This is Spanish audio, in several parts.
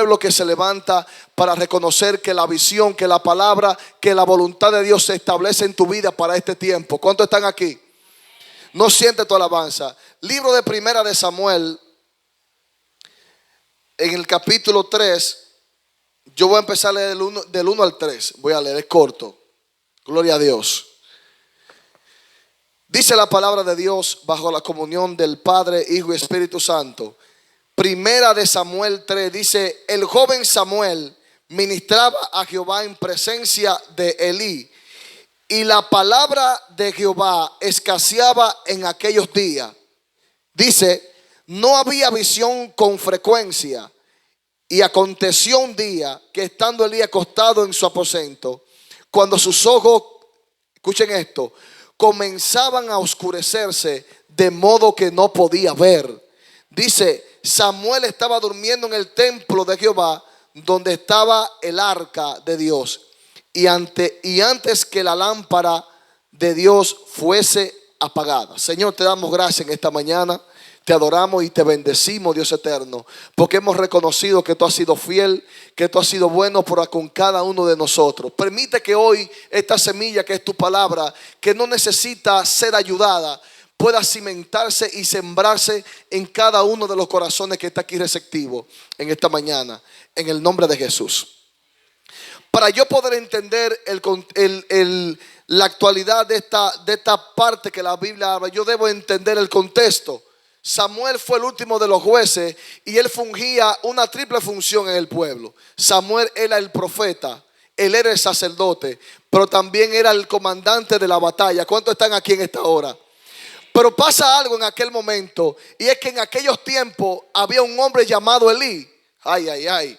pueblo que se levanta para reconocer que la visión, que la palabra, que la voluntad de Dios se establece en tu vida para este tiempo. ¿Cuántos están aquí? No siente tu alabanza. Libro de Primera de Samuel, en el capítulo 3. Yo voy a empezar a leer del 1 al 3. Voy a leer, es corto. Gloria a Dios. Dice la palabra de Dios bajo la comunión del Padre, Hijo y Espíritu Santo. Primera de Samuel 3 dice: el joven Samuel ministraba a Jehová en presencia de Elí, y la palabra de Jehová escaseaba en aquellos días. Dice: no había visión con frecuencia. Y aconteció un día que estando Elí acostado en su aposento, cuando sus ojos, escuchen esto, comenzaban a oscurecerse de modo que no podía ver. Dice: Samuel estaba durmiendo en el templo de Jehová, donde estaba el arca de Dios. Y antes que la lámpara de Dios fuese apagada. Señor, te damos gracias en esta mañana. Te adoramos y te bendecimos, Dios eterno, porque hemos reconocido que tú has sido fiel, que tú has sido bueno para con cada uno de nosotros. Permite que hoy esta semilla que es tu palabra, que no necesita ser ayudada, pueda cimentarse y sembrarse en cada uno de los corazones que está aquí receptivo en esta mañana, en el nombre de Jesús. Para yo poder entender la actualidad de esta parte que la Biblia habla, yo debo entender el contexto. Samuel fue el último de los jueces y él fungía una triple función en el pueblo. Samuel era el profeta, él era el sacerdote, pero también era el comandante de la batalla. ¿Cuántos están aquí en esta hora? Pero pasa algo en aquel momento, y es que en aquellos tiempos había un hombre llamado Elí. Ay.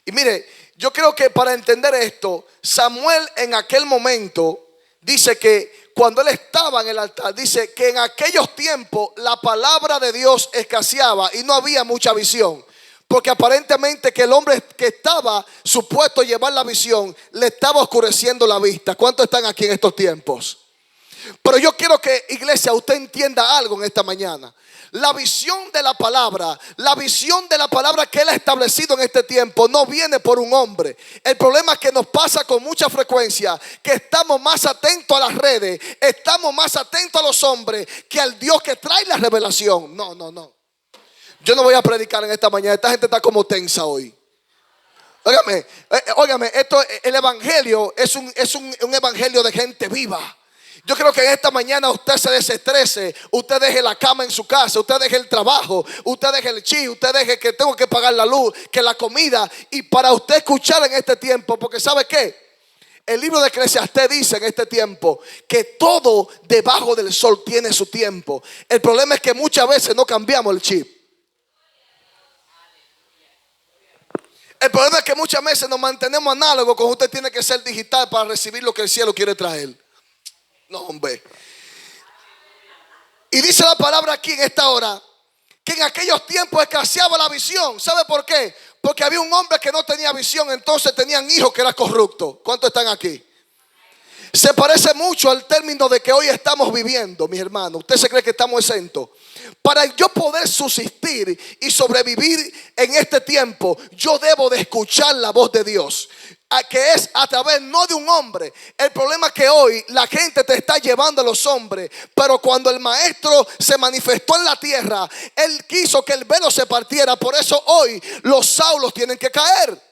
Y mire, yo creo que para entender esto, Samuel en aquel momento dice que cuando él estaba en el altar, dice que en aquellos tiempos la palabra de Dios escaseaba y no había mucha visión. Porque aparentemente que el hombre que estaba supuesto a llevar la visión le estaba oscureciendo la vista. ¿Cuántos están aquí en estos tiempos? Pero yo quiero que, iglesia, usted entienda algo en esta mañana. La visión de la palabra que Él ha establecido en este tiempo no viene por un hombre. El problema es que nos pasa con mucha frecuencia que estamos más atentos a las redes, estamos más atentos a los hombres que al Dios que trae la revelación. No. Yo no voy a predicar en esta mañana. Esta gente está como tensa hoy. Óigame, el evangelio es un evangelio de gente viva. Yo creo que en esta mañana usted se desestrese, usted deje la cama en su casa, usted deje el trabajo, usted deje el chi, usted deje que tengo que pagar la luz, que la comida, y para usted escuchar en este tiempo, porque ¿sabe qué? El libro de Eclesiastés dice en este tiempo que todo debajo del sol tiene su tiempo. El problema es que muchas veces no cambiamos el chip. El problema es que muchas veces nos mantenemos análogos cuando usted tiene que ser digital para recibir lo que el cielo quiere traer. No, hombre. Y dice la palabra aquí en esta hora que en aquellos tiempos escaseaba la visión. ¿Sabe por qué? Porque había un hombre que no tenía visión, entonces tenían hijos que eran corruptos. ¿Cuántos están aquí? Se parece mucho al término de que hoy estamos viviendo, mis hermanos. ¿Usted se cree que estamos exentos? Para yo poder subsistir y sobrevivir en este tiempo, yo debo de escuchar la voz de Dios, que es a través no de un hombre. El problema es que hoy la gente te está llevando a los hombres, pero cuando el maestro se manifestó en la tierra, él quiso que el velo se partiera. Por eso hoy los Saulos tienen que caer.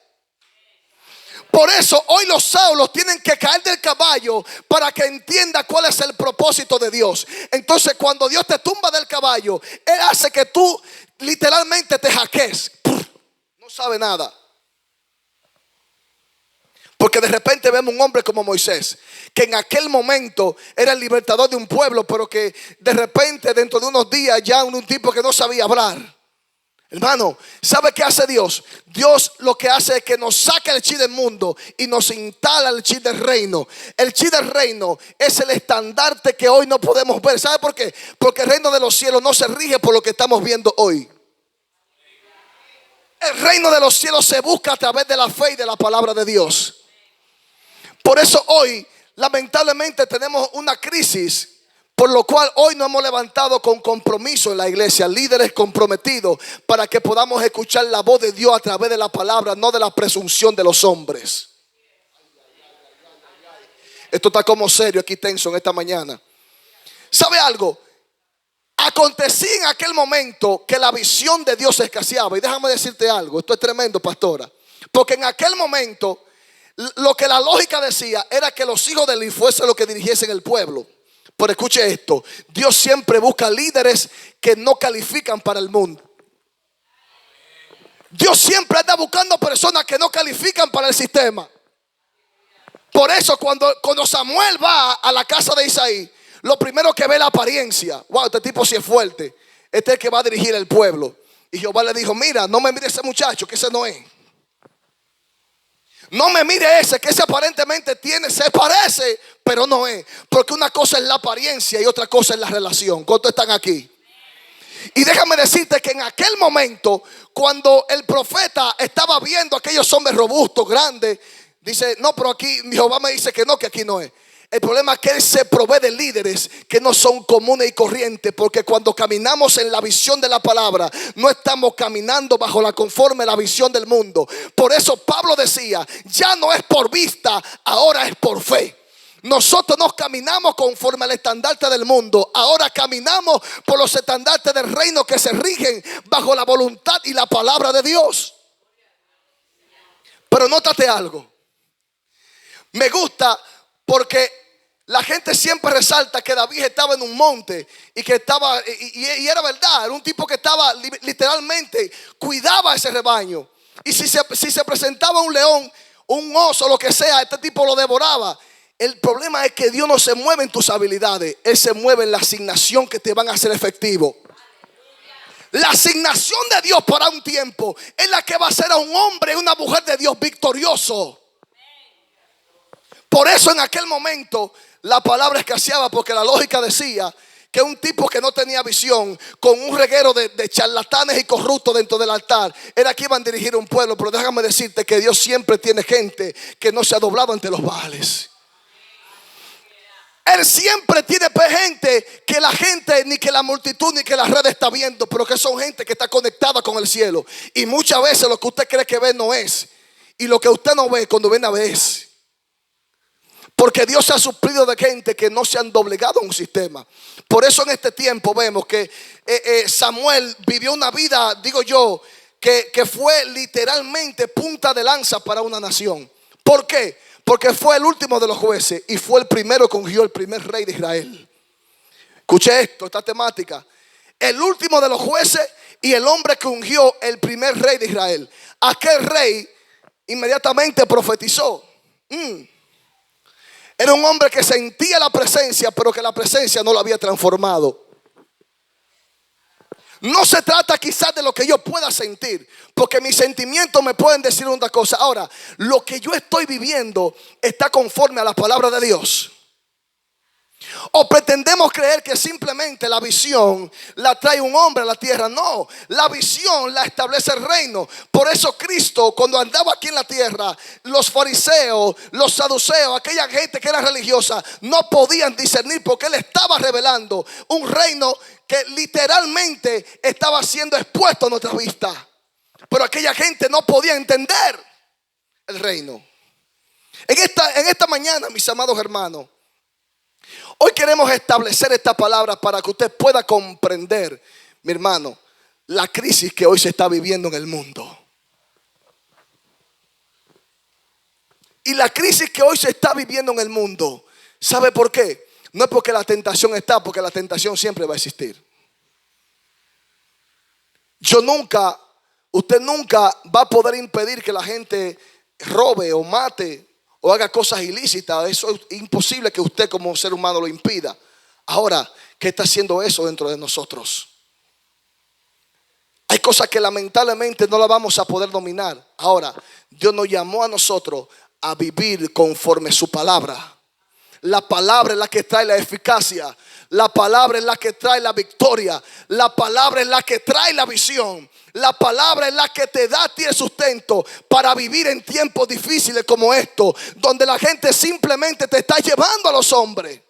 Por eso hoy los Saulos tienen que caer del caballo para que entienda cuál es el propósito de Dios. Entonces cuando Dios te tumba del caballo, Él hace que tú literalmente te hackees. No sabe nada. Porque de repente vemos un hombre como Moisés, que en aquel momento era el libertador de un pueblo, pero que de repente dentro de unos días ya un tipo que no sabía hablar. Hermano, ¿sabe qué hace Dios? Dios lo que hace es que nos saca el chi del mundo y nos instala el chi del reino. El chi del reino es el estandarte que hoy no podemos ver. ¿Sabe por qué? Porque el reino de los cielos no se rige por lo que estamos viendo hoy. El reino de los cielos se busca a través de la fe y de la palabra de Dios. Por eso hoy lamentablemente tenemos una crisis, Por lo cual hoy nos hemos levantado con compromiso en la iglesia, líderes comprometidos para que podamos escuchar la voz de Dios a través de la palabra, no de la presunción de los hombres. Esto está como serio aquí, tenso en esta mañana. ¿Sabe algo? Acontecía en aquel momento que la visión de Dios escaseaba. Y déjame decirte algo, esto es tremendo, pastora. Porque en aquel momento lo que la lógica decía era que los hijos de Eli fuesen los que dirigiesen el pueblo. Pero escuche esto, Dios siempre busca líderes que no califican para el mundo. Dios siempre anda buscando personas que no califican para el sistema. Por eso cuando Samuel va a la casa de Isaí, lo primero que ve es la apariencia. Wow, este tipo sí es fuerte. Este es el que va a dirigir el pueblo. Y Jehová le dijo, mira, no me mire ese muchacho, que ese no es. No me mire ese, que ese aparentemente se parece, pero no es. Porque una cosa es la apariencia y otra cosa es la relación. ¿Cuántos están aquí? Y déjame decirte que en aquel momento, cuando el profeta estaba viendo a aquellos hombres robustos, grandes, dice, no, pero aquí Jehová me dice que aquí no es. El problema es que Él se provee de líderes que no son comunes y corrientes, porque cuando caminamos en la visión de la palabra, no estamos caminando bajo la conforme la visión del mundo. Por eso Pablo decía, ya no es por vista, ahora es por fe. Nosotros no caminamos conforme al estandarte del mundo, ahora caminamos por los estandartes del reino que se rigen bajo la voluntad y la palabra de Dios. Pero nótate algo, me gusta porque la gente siempre resalta que David estaba en un monte y que estaba, y era verdad, era un tipo que estaba literalmente, cuidaba ese rebaño. Y si se presentaba un león, un oso, lo que sea, este tipo lo devoraba. El problema es que Dios no se mueve en tus habilidades, Él se mueve en la asignación que te van a hacer efectivo. La asignación de Dios para un tiempo es la que va a hacer a un hombre y una mujer de Dios victorioso. Por eso en aquel momento la palabra escaseaba, porque la lógica decía que un tipo que no tenía visión, con un reguero de charlatanes y corruptos dentro del altar, era que iban a dirigir un pueblo. Pero déjame decirte que Dios siempre tiene gente que no se ha doblado ante los Baales. Él siempre tiene gente que la gente, ni que la multitud, ni que la red está viendo, pero que son gente que está conectada con el cielo. Y muchas veces lo que usted cree que ve no es, y lo que usted no ve, cuando viene a ver es. Porque Dios se ha suplido de gente que no se han doblegado a un sistema. Por eso en este tiempo vemos que Samuel vivió una vida, digo yo, que fue literalmente punta de lanza para una nación. ¿Por qué? Porque fue el último de los jueces y fue el primero que ungió el primer rey de Israel. Escuche esto, esta temática. El último de los jueces y el hombre que ungió el primer rey de Israel. Aquel rey inmediatamente profetizó. Era un hombre que sentía la presencia, pero que la presencia no lo había transformado. No se trata quizás de lo que yo pueda sentir, porque mis sentimientos me pueden decir una cosa. Ahora, lo que yo estoy viviendo está conforme a la palabra de Dios. O pretendemos creer que simplemente la visión la trae un hombre a la tierra. No, la visión la establece el reino. Por eso Cristo, cuando andaba aquí en la tierra, los fariseos, los saduceos, aquella gente que era religiosa, no podían discernir, porque Él estaba revelando un reino que literalmente estaba siendo expuesto a nuestra vista. Pero aquella gente no podía entender el reino. En esta mañana, mis amados hermanos, hoy queremos establecer esta palabra para que usted pueda comprender, mi hermano, la crisis que hoy se está viviendo en el mundo. Y la crisis que hoy se está viviendo en el mundo, ¿sabe por qué? No es porque la tentación está, porque la tentación siempre va a existir. Usted nunca va a poder impedir que la gente robe o mate o haga cosas ilícitas. Eso es imposible que usted como ser humano lo impida. Ahora, ¿qué está haciendo eso dentro de nosotros? Hay cosas que lamentablemente no las vamos a poder dominar. Ahora, Dios nos llamó a nosotros a vivir conforme su palabra. La palabra es la que trae la eficacia. La palabra es la que trae la victoria. La palabra es la que trae la visión. La palabra es la que te da a ti el sustento para vivir en tiempos difíciles como estos, donde la gente simplemente te está llevando a los hombres.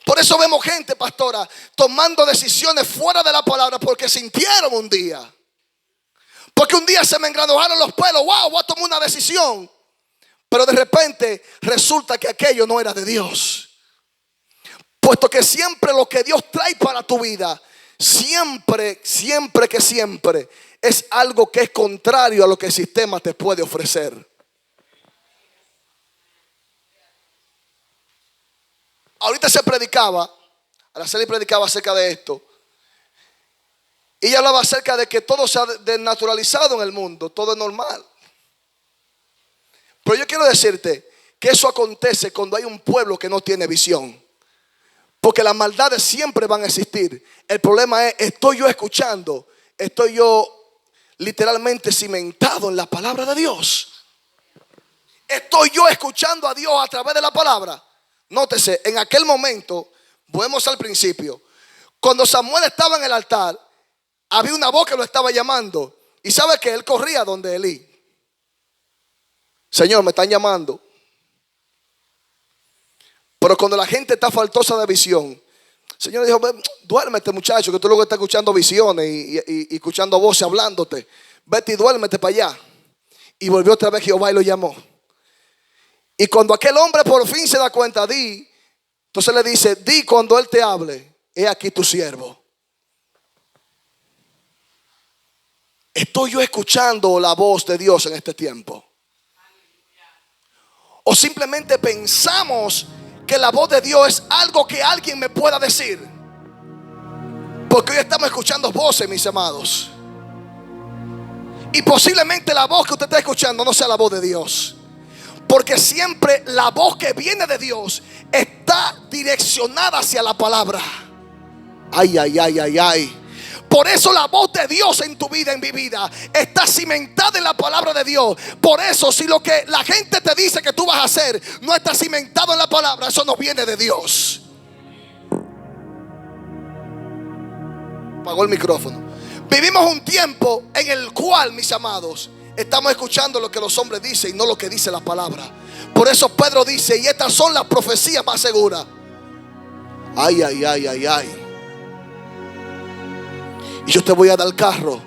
Por eso vemos gente, pastora, tomando decisiones fuera de la palabra porque sintieron un día. Porque un día se me engranaron los pelos. Wow, voy a tomar una decisión. Pero de repente resulta que aquello no era de Dios. Puesto que siempre lo que Dios trae para tu vida, siempre es algo que es contrario a lo que el sistema te puede ofrecer. Ahorita se predicaba, Araceli predicaba acerca de esto. Y ella hablaba acerca de que todo se ha desnaturalizado en el mundo, todo es normal. Pero yo quiero decirte que eso acontece cuando hay un pueblo que no tiene visión. Porque las maldades siempre van a existir. El problema es, ¿estoy yo escuchando? ¿Estoy yo literalmente cimentado en la palabra de Dios? ¿Estoy yo escuchando a Dios a través de la palabra? Nótese, en aquel momento, volvemos al principio. Cuando Samuel estaba en el altar, había una voz que lo estaba llamando. Y sabe que él corría donde Elí. Señor, me están llamando. Pero cuando la gente está faltosa de visión, el Señor dijo: duérmete, muchacho, que tú luego estás escuchando visiones y escuchando voces hablándote. Vete y duérmete para allá. Y volvió otra vez Jehová y lo llamó. Y cuando aquel hombre por fin se da cuenta, di. Entonces le dice: di cuando él te hable, he aquí tu siervo. ¿Estoy yo escuchando la voz de Dios en este tiempo? O simplemente pensamos que la voz de Dios es algo que alguien me pueda decir. Porque hoy estamos escuchando voces, mis amados. Y posiblemente la voz que usted está escuchando no sea la voz de Dios. Porque siempre la voz que viene de Dios está direccionada hacia la palabra. Ay, ay, ay, ay, ay. Por eso la voz de Dios en tu vida, en mi vida, está cimentada en la palabra de Dios. Por eso si lo que la gente te dice que tú vas a hacer no está cimentado en la palabra, eso no viene de Dios. Apagó el micrófono. Vivimos un tiempo en el cual, mis amados, estamos escuchando lo que los hombres dicen y no lo que dice la palabra. Por eso Pedro dice: y estas son las profecías más seguras. Ay, ay, ay, ay, ay. Y yo te voy a dar carro.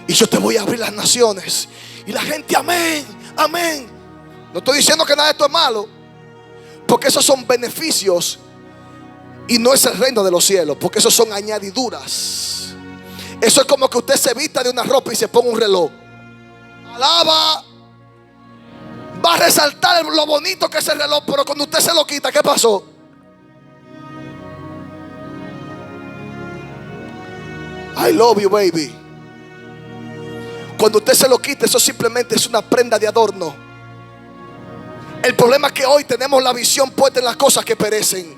Y yo te voy a abrir las naciones. Y la gente: amén, amén. No estoy diciendo que nada de esto es malo, porque esos son beneficios y no es el reino de los cielos, porque esos son añadiduras. Eso es como que usted se vista de una ropa y se ponga un reloj. Alaba. Va a resaltar lo bonito que es el reloj, pero cuando usted se lo quita, ¿qué pasó? I love you, baby. Cuando usted se lo quita, eso simplemente es una prenda de adorno. El problema es que hoy tenemos la visión puesta en las cosas que perecen.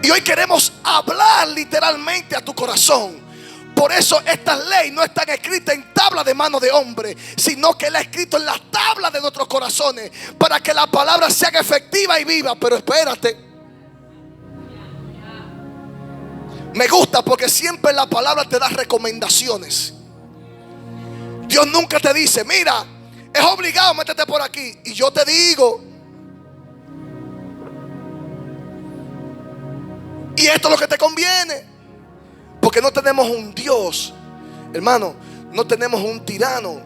Y hoy queremos hablar literalmente a tu corazón. Por eso estas leyes no están escritas en tabla de mano de hombre, sino que la ha escrito en las tablas de nuestros corazones, para que la palabra sea efectiva y viva. Pero espérate. Me gusta porque siempre la palabra te da recomendaciones. Dios nunca te dice: mira, es obligado, métete por aquí. Y yo te digo, y esto es lo que te conviene. Porque no tenemos un Dios, hermano, no tenemos un tirano,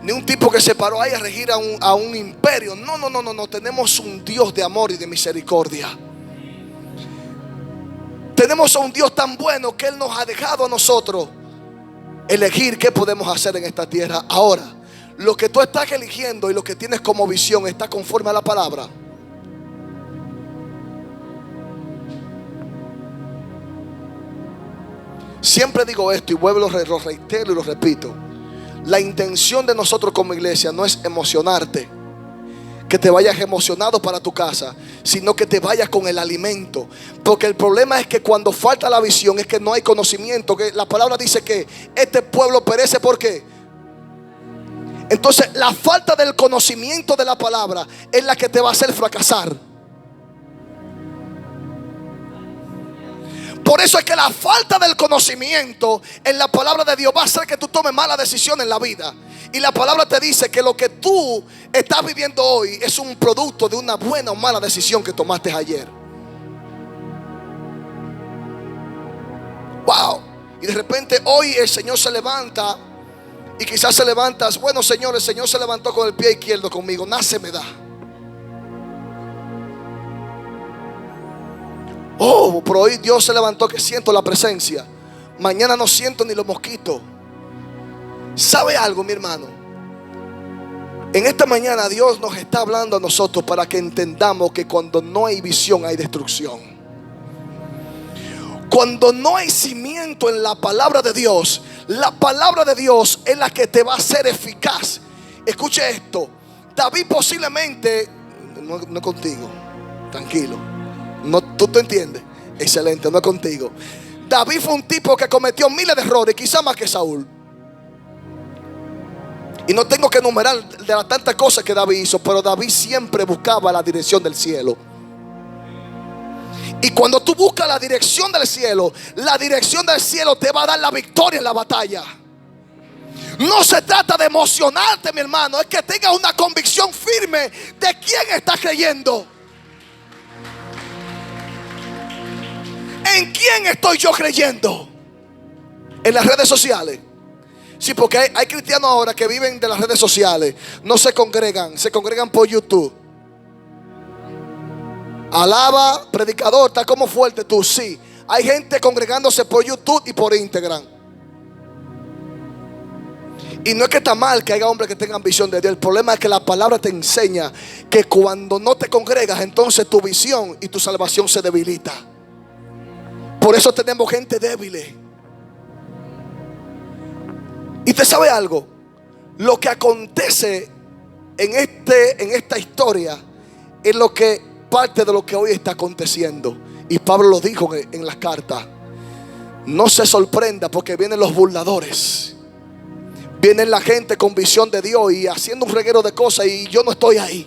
ni un tipo que se paró ahí a regir a un imperio. No, tenemos un Dios de amor y de misericordia. Tenemos a un Dios tan bueno que Él nos ha dejado a nosotros elegir qué podemos hacer en esta tierra. Ahora, lo que tú estás eligiendo y lo que tienes como visión está conforme a la palabra. Siempre digo esto y vuelvo, lo reitero y lo repito. La intención de nosotros como iglesia no es emocionarte, que te vayas emocionado para tu casa, sino que te vayas con el alimento. Porque el problema es que cuando falta la visión es que no hay conocimiento. Que la palabra dice que este pueblo perece. ¿Por qué? Entonces la falta del conocimiento de la palabra es la que te va a hacer fracasar. Por eso es que la falta del conocimiento en la palabra de Dios va a hacer que tú tomes malas decisiones en la vida. Y la palabra te dice que lo que tú estás viviendo hoy es un producto de una buena o mala decisión que tomaste ayer. Wow. Y de repente hoy el Señor se levanta. Y quizás se levantas: bueno, Señor, el Señor se levantó con el pie izquierdo conmigo, nada se me da. Oh, pero hoy Dios se levantó que siento la presencia. Mañana no siento ni los mosquitos. ¿Sabe algo, mi hermano? En esta mañana Dios nos está hablando a nosotros para que entendamos que cuando no hay visión hay destrucción. Cuando no hay cimiento en la palabra de Dios, la palabra de Dios es la que te va a hacer eficaz. Escuche esto. David posiblemente, no es contigo, tranquilo, no, tú te entiendes, excelente, no es contigo. David fue un tipo que cometió miles de errores, quizá más que Saúl. Y no tengo que enumerar de las tantas cosas que David hizo, pero David siempre buscaba la dirección del cielo. Y cuando tú buscas la dirección del cielo te va a dar la victoria en la batalla. No se trata de emocionarte, mi hermano, es que tengas una convicción firme de quién estás creyendo. ¿En quién estoy yo creyendo? En las redes sociales. Sí, porque hay cristianos ahora que viven de las redes sociales. No se congregan por YouTube. Alaba, predicador, está como fuerte tú. Sí, hay gente congregándose por YouTube y por Instagram. Y no es que está mal que haya hombres que tengan visión de Dios. El problema es que la palabra te enseña que cuando no te congregas, entonces tu visión y tu salvación se debilita. Por eso tenemos gente débil. Y te sabe algo, lo que acontece en esta historia es lo que parte de lo que hoy está aconteciendo. Y Pablo lo dijo en las cartas. No se sorprenda porque vienen los burladores. Vienen la gente con visión de Dios y haciendo un reguero de cosas, y yo no estoy ahí.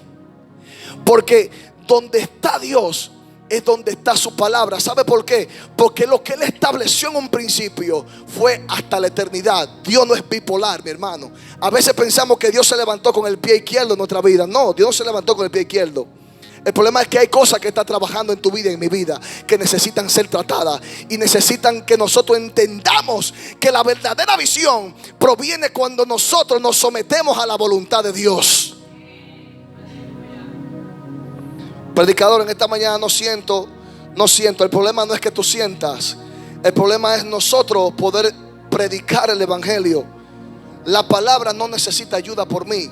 Porque donde está Dios es donde está su palabra. ¿Sabe por qué? Porque lo que Él estableció en un principio fue hasta la eternidad. Dios no es bipolar, mi hermano. A veces pensamos que Dios se levantó con el pie izquierdo en nuestra vida. No, Dios no se levantó con el pie izquierdo. El problema es que hay cosas que está trabajando en tu vida y en mi vida que necesitan ser tratadas. Y necesitan que nosotros entendamos que la verdadera visión proviene cuando nosotros nos sometemos a la voluntad de Dios. Predicador, en esta mañana no siento. El problema no es que tú sientas. El problema es nosotros poder predicar el evangelio. La palabra no necesita ayuda por mí.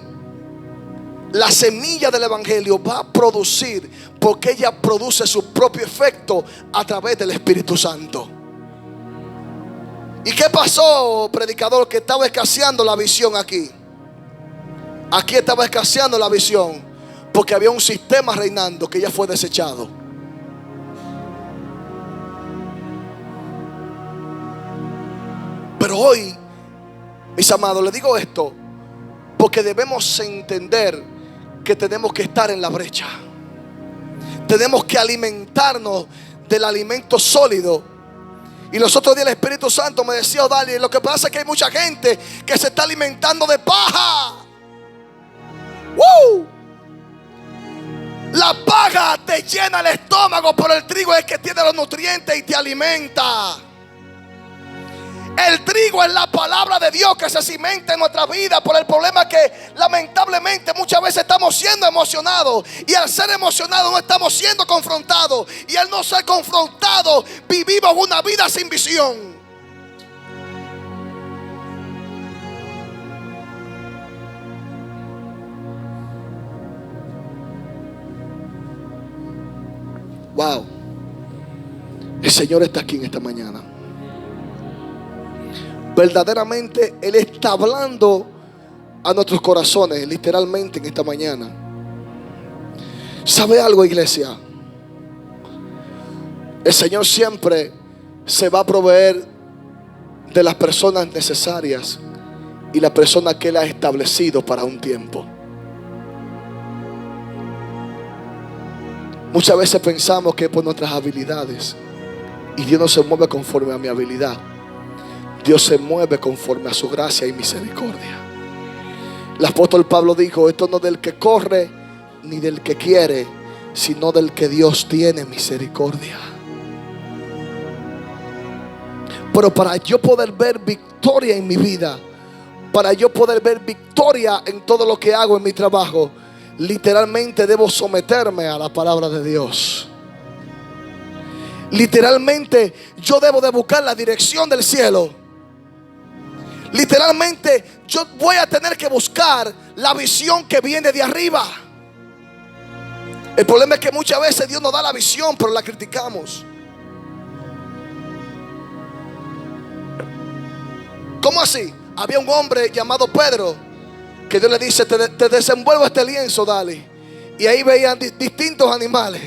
La semilla del evangelio va a producir, porque ella produce su propio efecto a través del Espíritu Santo. ¿Y qué pasó, predicador? Que estaba escaseando la visión aquí. Aquí estaba escaseando la visión porque había un sistema reinando que ya fue desechado. Pero hoy, mis amados, les digo esto porque debemos entender que tenemos que estar en la brecha. Tenemos que alimentarnos del alimento sólido. Y los otros días el Espíritu Santo me decía: Dale, lo que pasa es que hay mucha gente que se está alimentando de paja. ¡Woo! La paja te llena el estómago, pero el trigo es el que tiene los nutrientes y te alimenta. El trigo es la palabra de Dios que se cimenta en nuestra vida. Por el problema es que lamentablemente muchas veces estamos siendo emocionados, y al ser emocionados no estamos siendo confrontados, y al no ser confrontados vivimos una vida sin visión. Wow. El Señor está aquí en esta mañana. Verdaderamente Él está hablando a nuestros corazones, literalmente, en esta mañana. ¿Sabe algo, iglesia? El Señor siempre se va a proveer de las personas necesarias y las personas que Él ha establecido para un tiempo. Muchas veces pensamos que es por nuestras habilidades, y Dios no se mueve conforme a mi habilidad. Dios se mueve conforme a su gracia y misericordia. El apóstol Pablo dijo: esto no es del que corre ni del que quiere, sino del que Dios tiene misericordia. Pero para yo poder ver victoria en mi vida, para yo poder ver victoria en todo lo que hago en mi trabajo, literalmente debo someterme a la palabra de Dios. Literalmente yo debo de buscar la dirección del cielo. Literalmente yo voy a tener que buscar la visión que viene de arriba. El problema es que muchas veces Dios nos da la visión, pero la criticamos. ¿Cómo así? Había un hombre llamado Pedro, que Dios le dice: te desenvuelvo este lienzo, dale. Y ahí veían distintos animales.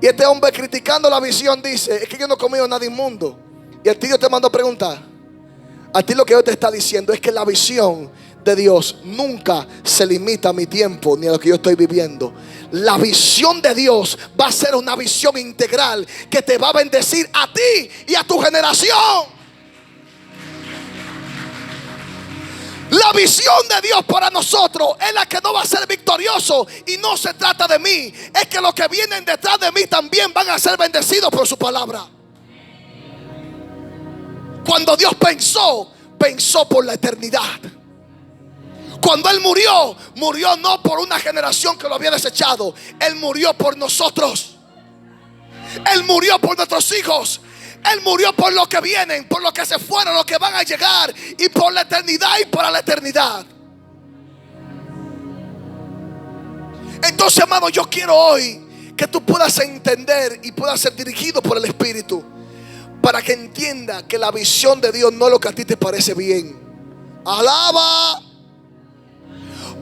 Y este hombre, criticando la visión, dice: es que yo no he comido nada inmundo. Y el tío te mandó a preguntar. A ti lo que Dios te está diciendo es que la visión de Dios nunca se limita a mi tiempo ni a lo que yo estoy viviendo. La visión de Dios va a ser una visión integral que te va a bendecir a ti y a tu generación. La visión de Dios para nosotros es la que no va a ser victorioso. Y no se trata de mí, es que los que vienen detrás de mí también van a ser bendecidos por su palabra. Cuando Dios pensó por la eternidad. Cuando Él murió no por una generación que lo había desechado. Él murió por nosotros. Él murió por nuestros hijos. Él murió por los que vienen, por los que se fueron, los que van a llegar, y por la eternidad y para la eternidad. Entonces, hermano, yo quiero hoy que tú puedas entender y puedas ser dirigido por el Espíritu, para que entienda que la visión de Dios no es lo que a ti te parece bien. Alaba.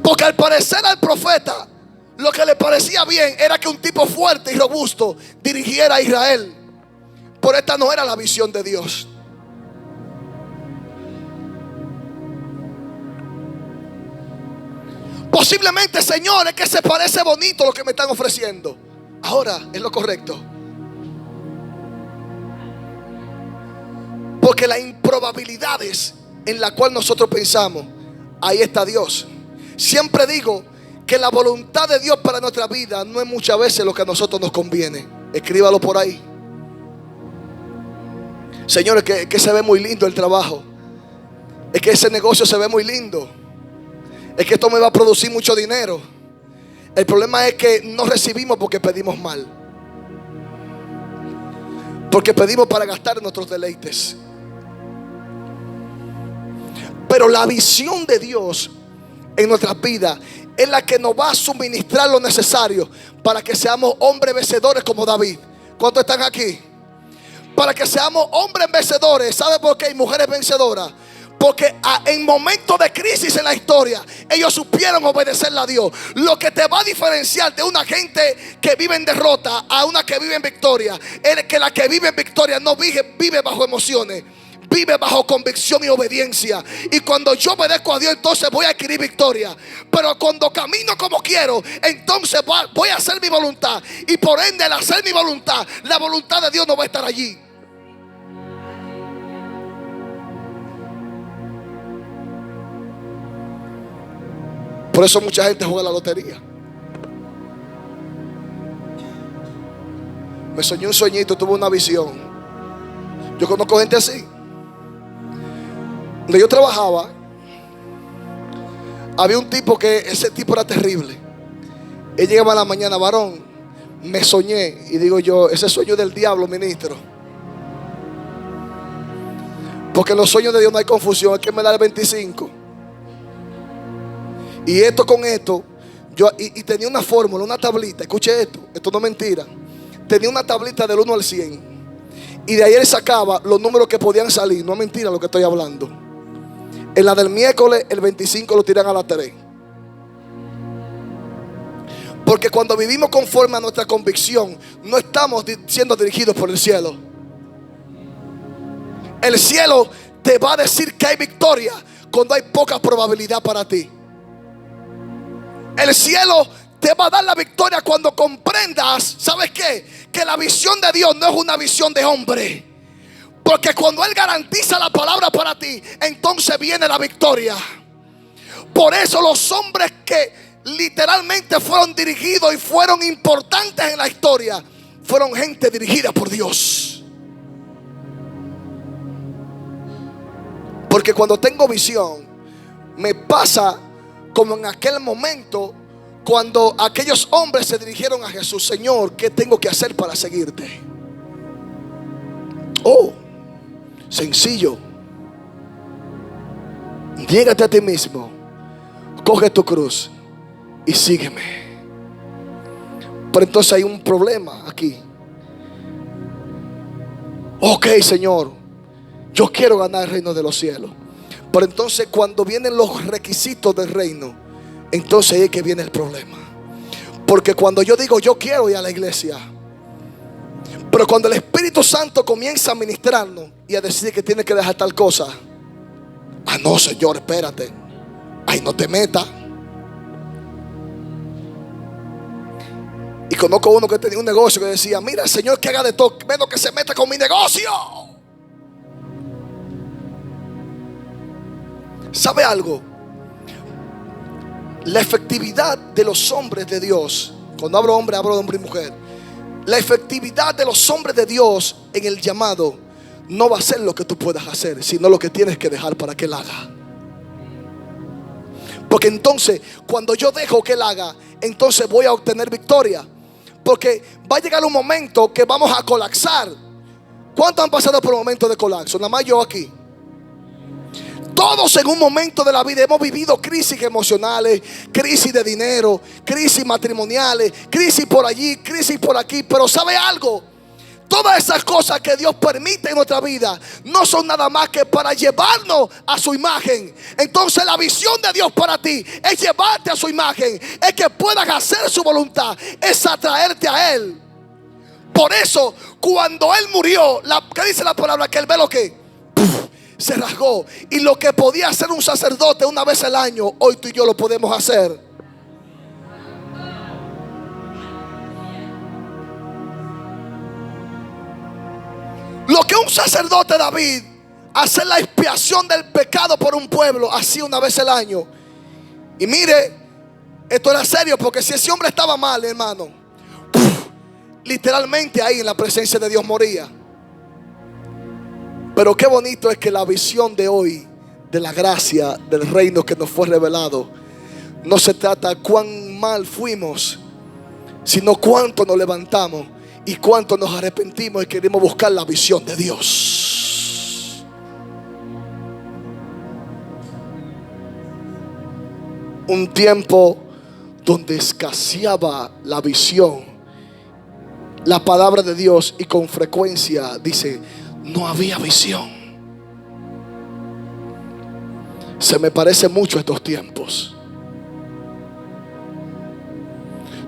Porque al parecer al profeta lo que le parecía bien era que un tipo fuerte y robusto dirigiera a Israel. Pero esta no era la visión de Dios. Posiblemente, Señor, es que se parece bonito lo que me están ofreciendo. Ahora es lo correcto. Porque las improbabilidades en las cuales nosotros pensamos, ahí está Dios. Siempre digo que la voluntad de Dios para nuestra vida no es muchas veces lo que a nosotros nos conviene. Escríbalo por ahí. Señores, que se ve muy lindo el trabajo. Es que ese negocio se ve muy lindo. Es que esto me va a producir mucho dinero. El problema es que no recibimos porque pedimos mal. Porque pedimos para gastar en nuestros deleites. Pero la visión de Dios en nuestras vidas es la que nos va a suministrar lo necesario para que seamos hombres vencedores como David. ¿Cuántos están aquí? Para que seamos hombres vencedores. ¿Sabe por qué? Y mujeres vencedoras. Porque en momentos de crisis en la historia, ellos supieron obedecerle a Dios. Lo que te va a diferenciar de una gente que vive en derrota a una que vive en victoria es que la que vive en victoria no vive bajo emociones, vive bajo convicción y obediencia. Y cuando yo obedezco a Dios, entonces voy a adquirir victoria. Pero cuando camino como quiero, entonces voy a hacer mi voluntad. Y por ende, al hacer mi voluntad, la voluntad de Dios no va a estar allí. Por eso mucha gente juega la lotería. Me soñé un sueñito, tuve una visión. Yo conozco gente así. Donde yo trabajaba, había un tipo que ese tipo era terrible. Él llegaba a la mañana: varón, me soñé. Y digo yo: ese sueño es del diablo, ministro. Porque en los sueños de Dios no hay confusión. Es que me da el 25. Y esto con esto, y tenía una fórmula, una tablita. Escuche esto no es mentira. Tenía una tablita del 1 al 100. Y de ahí él sacaba los números que podían salir. No es mentira lo que estoy hablando. En la del miércoles, el 25 lo tiran a la 3. Porque cuando vivimos conforme a nuestra convicción, no estamos siendo dirigidos por el cielo. El cielo te va a decir que hay victoria cuando hay poca probabilidad para ti. El cielo te va a dar la victoria cuando comprendas, ¿sabes qué? Que la visión de Dios no es una visión de hombre. Porque cuando Él garantiza la palabra para ti, entonces viene la victoria. Por eso los hombres que literalmente fueron dirigidos y fueron importantes en la historia fueron gente dirigida por Dios. Porque cuando tengo visión, me pasa como en aquel momento cuando aquellos hombres se dirigieron a Jesús: Señor, ¿qué tengo que hacer para seguirte? Oh, sencillo. Niégate a ti mismo, coge tu cruz y sígueme. Pero entonces hay un problema aquí. Ok, Señor, yo quiero ganar el reino de los cielos. Pero entonces cuando vienen los requisitos del reino, entonces ahí es que viene el problema. Porque cuando yo digo yo quiero ir a la iglesia, pero cuando el Espíritu Santo comienza a ministrarnos y a decir que tiene que dejar tal cosa, ah no, Señor, espérate, ahí no te metas. Y conozco uno que tenía un negocio que decía: mira, Señor, que haga de todo menos que se meta con mi negocio. ¿Sabe algo? La efectividad de los hombres de Dios, cuando hablo hombre y mujer, la efectividad de los hombres de Dios en el llamado no va a ser lo que tú puedas hacer, sino lo que tienes que dejar para que Él haga. Porque entonces cuando yo dejo que Él haga, entonces voy a obtener victoria. Porque va a llegar un momento que vamos a colapsar. ¿Cuántos han pasado por un momento de colapso? Nada más yo aquí. Todos en un momento de la vida hemos vivido crisis emocionales, crisis de dinero, crisis matrimoniales, crisis por allí, crisis por aquí. Pero ¿sabe algo? Todas esas cosas que Dios permite en nuestra vida no son nada más que para llevarnos a su imagen. Entonces la visión de Dios para ti es llevarte a su imagen, es que puedas hacer su voluntad, es atraerte a Él. Por eso cuando Él murió, ¿qué dice la palabra? Que el velo que se rasgó. Y lo que podía hacer un sacerdote una vez al año, hoy tú y yo lo podemos hacer. Lo que un sacerdote David, hacer la expiación del pecado por un pueblo, hacía una vez al año. Y mire, esto era serio, porque si ese hombre estaba mal, hermano, literalmente ahí en la presencia de Dios moría. Pero qué bonito es que la visión de hoy, de la gracia del reino que nos fue revelado, no se trata cuán mal fuimos, sino cuánto nos levantamos y cuánto nos arrepentimos y queremos buscar la visión de Dios. Un tiempo donde escaseaba la visión, la palabra de Dios, y con frecuencia dice: no había visión. Se me parece mucho a estos tiempos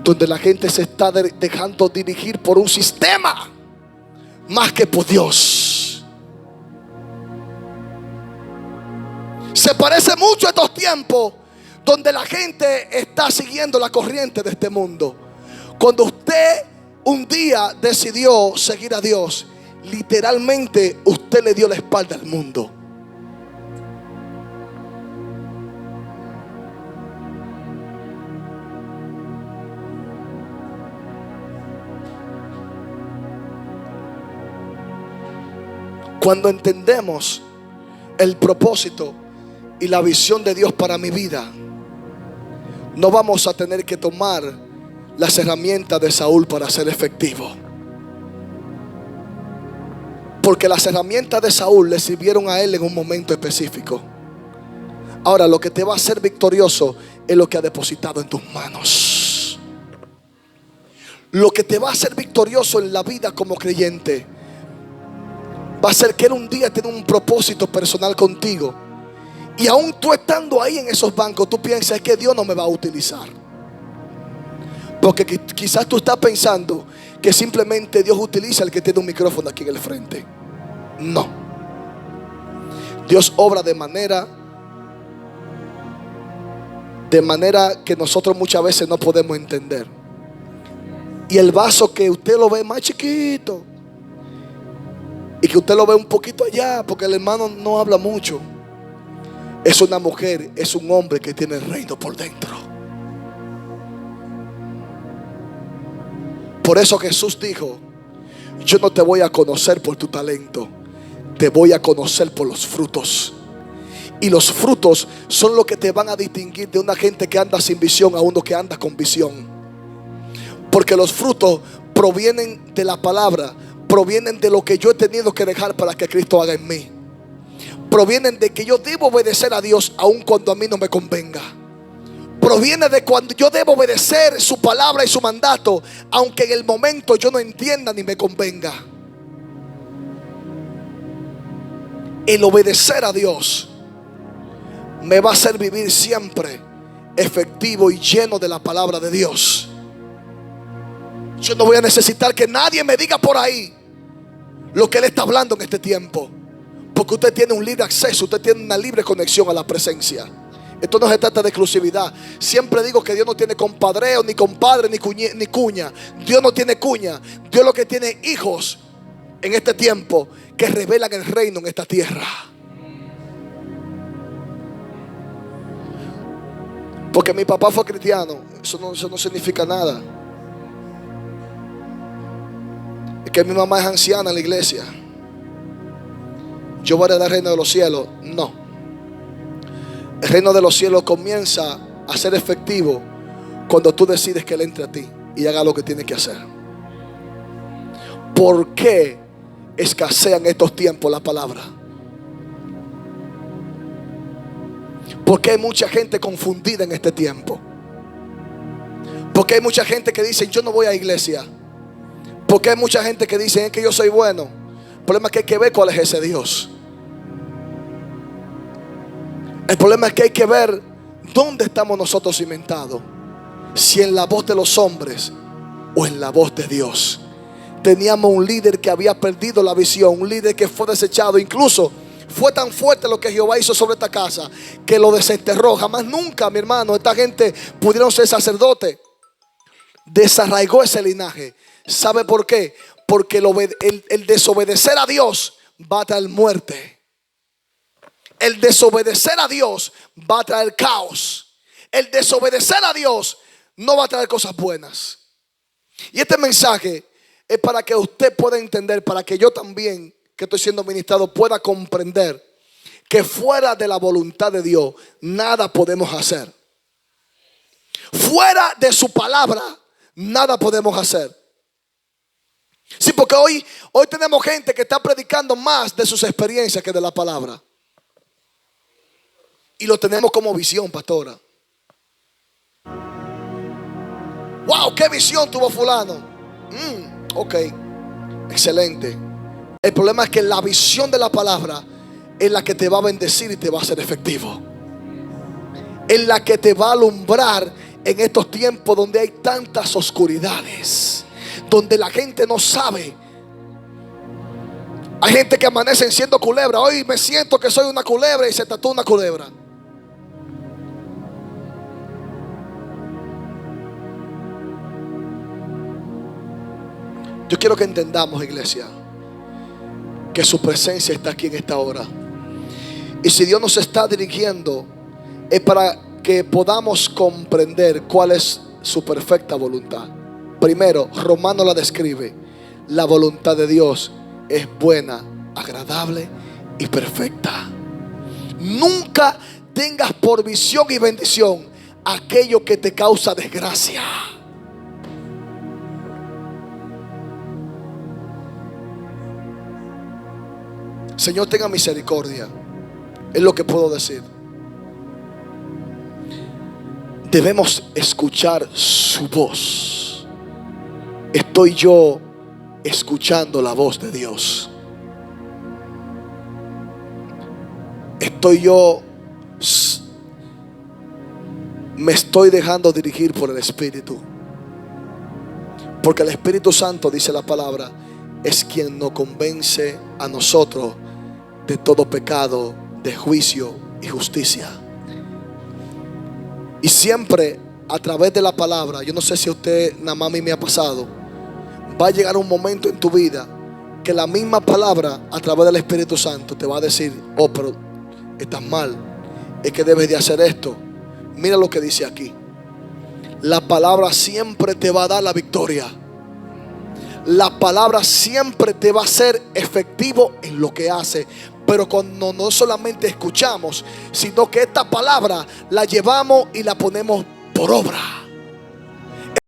donde la gente se está dejando dirigir por un sistema más que por Dios. Se parece mucho a estos tiempos donde la gente está siguiendo la corriente de este mundo. Cuando usted un día decidió seguir a Dios, literalmente usted le dio la espalda al mundo. Cuando entendemos el propósito y la visión de Dios para mi vida, no vamos a tener que tomar las herramientas de Saúl para ser efectivo. Porque las herramientas de Saúl le sirvieron a él en un momento específico. Ahora lo que te va a hacer victorioso es lo que ha depositado en tus manos. Lo que te va a hacer victorioso en la vida como creyente va a ser que Él un día tiene un propósito personal contigo. Y aún tú estando ahí en esos bancos, tú piensas que Dios no me va a utilizar. Porque quizás tú estás pensando que simplemente Dios utiliza al que tiene un micrófono aquí en el frente. No. Dios obra de manera que nosotros muchas veces no podemos entender. Y el vaso que usted lo ve más chiquito y que usted lo ve un poquito allá, porque el hermano no habla mucho, es una mujer, es un hombre que tiene el reino por dentro. Por eso Jesús dijo: yo no te voy a conocer por tu talento, te voy a conocer por los frutos. Y los frutos son lo que te van a distinguir de una gente que anda sin visión a uno que anda con visión. Porque los frutos provienen de la palabra, provienen de lo que yo he tenido que dejar para que Cristo haga en mí. Provienen de que yo debo obedecer a Dios aun cuando a mí no me convenga. Proviene de cuando yo debo obedecer su palabra y su mandato, aunque en el momento yo no entienda ni me convenga. El obedecer a Dios me va a hacer vivir siempre efectivo y lleno de la palabra de Dios. Yo no voy a necesitar que nadie me diga por ahí lo que Él está hablando en este tiempo, porque usted tiene un libre acceso, usted tiene una libre conexión a la presencia. Esto no se trata de exclusividad. Siempre digo que Dios no tiene compadreo, ni compadre, ni cuña. Dios no tiene cuña. Dios lo que tiene hijos en este tiempo que revelan el reino en esta tierra. Porque mi papá fue cristiano, eso no significa nada. Es que mi mamá es anciana en la iglesia, yo voy a heredar el reino de los cielos. No. El reino de los cielos comienza a ser efectivo cuando tú decides que Él entre a ti y haga lo que tiene que hacer. ¿Por qué escasea en estos tiempos la palabra? Porque hay mucha gente confundida en este tiempo. Porque hay mucha gente que dice: yo no voy a iglesia. Porque hay mucha gente que dice: es que yo soy bueno. El problema es que hay que ver cuál es ese Dios. El problema es que hay que ver dónde estamos nosotros cimentados. Si en la voz de los hombres o en la voz de Dios. Teníamos un líder que había perdido la visión, un líder que fue desechado. Incluso fue tan fuerte lo que Jehová hizo sobre esta casa que lo desenterró. Jamás nunca, mi hermano, esta gente pudieron ser sacerdotes. Desarraigó ese linaje. ¿Sabe por qué? Porque el desobedecer a Dios va a traer muerte. El desobedecer a Dios va a traer caos. El desobedecer a Dios no va a traer cosas buenas. Y este mensaje es para que usted pueda entender, para que yo también, que estoy siendo ministrado, pueda comprender que fuera de la voluntad de Dios nada podemos hacer. Fuera de su palabra nada podemos hacer. Sí, porque hoy tenemos gente que está predicando más de sus experiencias que de la palabra. Y lo tenemos como visión, pastora. Wow, qué visión tuvo fulano. Ok, excelente. El problema es que la visión de la palabra es la que te va a bendecir y te va a hacer efectivo. Es la que te va a alumbrar en estos tiempos donde hay tantas oscuridades, donde la gente no sabe. Hay gente que amanecen siendo culebra. Hoy me siento que soy una culebra y se tatúa una culebra. Yo quiero que entendamos, iglesia, que su presencia está aquí en esta hora. Y si Dios nos está dirigiendo, es para que podamos comprender cuál es su perfecta voluntad. Primero, Romanos la describe: la voluntad de Dios es buena, agradable y perfecta. Nunca tengas por visión y bendición aquello que te causa desgracia. Señor, tenga misericordia, es lo que puedo decir. Debemos escuchar su voz. Estoy yo escuchando la voz de Dios. Me estoy dejando dirigir por el Espíritu. Porque el Espíritu Santo, dice la palabra, es quien nos convence a nosotros de todo pecado, de juicio y justicia. Y siempre a través de la palabra, yo no sé si a usted, nada más a mí me ha pasado, va a llegar un momento en tu vida que la misma palabra a través del Espíritu Santo te va a decir: oh, pero estás mal, es que debes de hacer esto. Mira lo que dice aquí. La palabra siempre te va a dar la victoria. La palabra siempre te va a ser efectivo en lo que hace. Pero cuando no solamente escuchamos, sino que esta palabra la llevamos y la ponemos por obra.